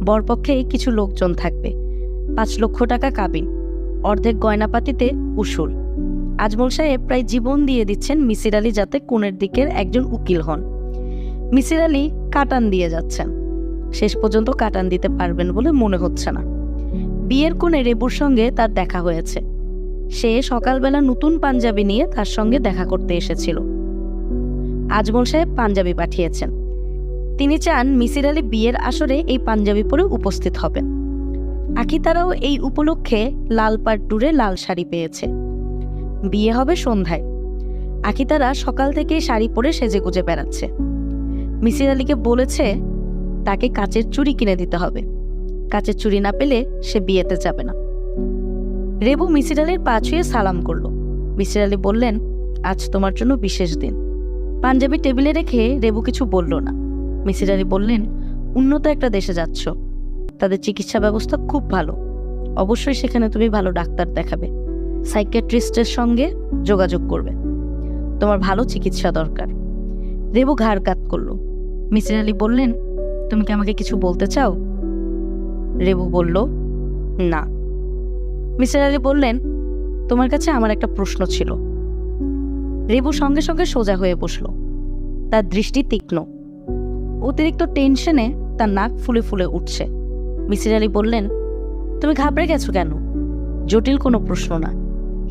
বরপক্ষে কিছু লোকজন থাকবে, 5 লক্ষ টাকা কাবিন, অর্ধেক গয়নাপাতিতে উসুল। আজমল সাহেব প্রায় জীবন দিয়ে দিচ্ছেন মিসির আলী যাতে কোণের দিকের একজন উকিল হন। মিসির আলী কাটান দিয়ে যাচ্ছেন, শেষ পর্যন্ত কাটান দিতে পারবেন বলে মনে হচ্ছে না। বিয়ের কোণে রেবুর সঙ্গে তার দেখা হয়েছে। সে সকালবেলা নতুন পাঞ্জাবি নিয়ে তার সঙ্গে দেখা করতে এসেছিল। আজমল সাহেব পাঞ্জাবি পাঠিয়েছেন। তিনি চান মিসির আলী বিয়ের আসরে এই পাঞ্জাবি পরে উপস্থিত হবেন। আখিতারাও এই উপলক্ষে লাল পাট্টুরে লাল শাড়ি পেয়েছে। বিয়ে হবে সন্ধ্যায়। আখিতারা সকাল থেকে শাড়ি পরে সেজেগুজে বেড়াচ্ছে। মিসির আলীকে বলেছে তাকে কাচের চুড়ি কিনে দিতে হবে, কাচের চুড়ি না পেলে সে বিয়েতে যাবে না। রেবু মিসির আলীর পা ছুঁয়ে সালাম করল। মিসির আলী বললেন, আজ তোমার জন্য বিশেষ দিন। পাঞ্জাবি টেবিলে রেখে রেবু কিছু বলল না। মিসির আলী বললেন, উন্নত একটা দেশে যাচ্ছ, তাদের চিকিৎসা ব্যবস্থা খুব ভালো, অবশ্যই সেখানে তুমি ভালো ডাক্তার দেখাবে, সাইকিয়াট্রিস্টের সঙ্গে যোগাযোগ করবে, তোমার ভালো চিকিৎসা দরকার। রেবু ঘাড় কাত করল। মিসির আলী বললেন, তুমি কি আমাকে কিছু বলতে চাও? রেবু বলল, না। মিসির আলী বললেন, তোমার কাছে আমার একটা প্রশ্ন ছিল। রেবু সঙ্গে সঙ্গে সোজা হয়ে বসল। তার দৃষ্টি তীক্ষ্ণ। অতিরিক্ত টেনশনে তার নাক ফুলে ফুলে উঠছে। মিসির আলী বললেন, তুমি ঘাবড়ে গেছো কেন? জটিল কোনো প্রশ্ন না।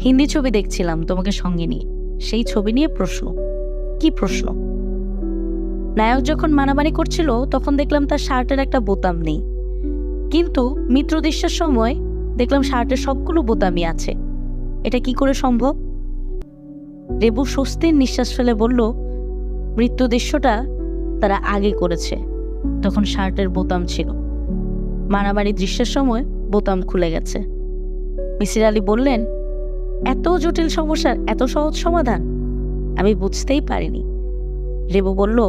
হিন্দি ছবি দেখছিলাম তোমাকে সঙ্গে নিয়ে, সেই ছবি নিয়ে প্রশ্ন। কি প্রশ্ন? নায়ক যখন মানামানি করছিল তখন দেখলাম তার শার্টের একটা বোতাম নেই, কিন্তু মিত্র দৃশ্যের সময় দেখলাম শার্টের সবগুলো বোতামই আছে। এটা কি করে সম্ভব? রেবু স্বস্তির নিঃশ্বাস ফেলে বলল, মৃত্যু দৃশ্যটা তারা আগে করেছে, তখন শার্টের বোতাম ছিল, মারামারি দৃশ্যের সময় বোতাম খুলে গেছে। মিসির আলী বললেন, এত জটিল সমস্যার এত সহজ সমাধান? আমি বুঝতেই পারিনি। রেবু বলল,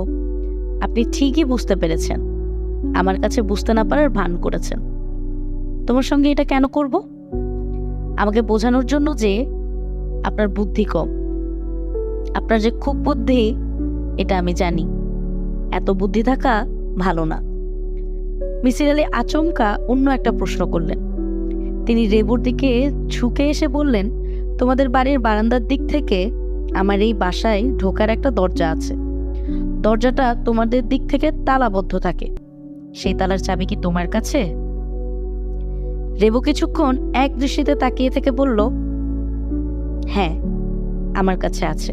আপনি ঠিকই বুঝতে পেরেছেন, আমার কাছে বুঝতে না পারার ভান করেছেন। তোমার সঙ্গে এটা কেন করব? আমাকে বোঝানোর জন্য যে আপনার বুদ্ধি কম। আপনার যে খুব বুদ্ধি এটা আমি জানি, এত বুদ্ধি থাকা ভালো না। মিসির আলী আচমকা অন্য একটা প্রশ্ন করলেন। তিনি রেবুর দিকে ঝুঁকে এসে বললেন, তোমাদের বাড়ির বারান্দার দিক থেকে আমার এই বাসায় ঢোকার একটা দরজা আছে। দরজাটা তোমাদের দিক থেকে তালাবদ্ধ থাকে, সেই তালার চাবি কি তোমার কাছে? রেবু কিছুক্ষণ এক দৃষ্টিতে তাকিয়ে থেকে বলল, হ্যাঁ, আমার কাছে আছে।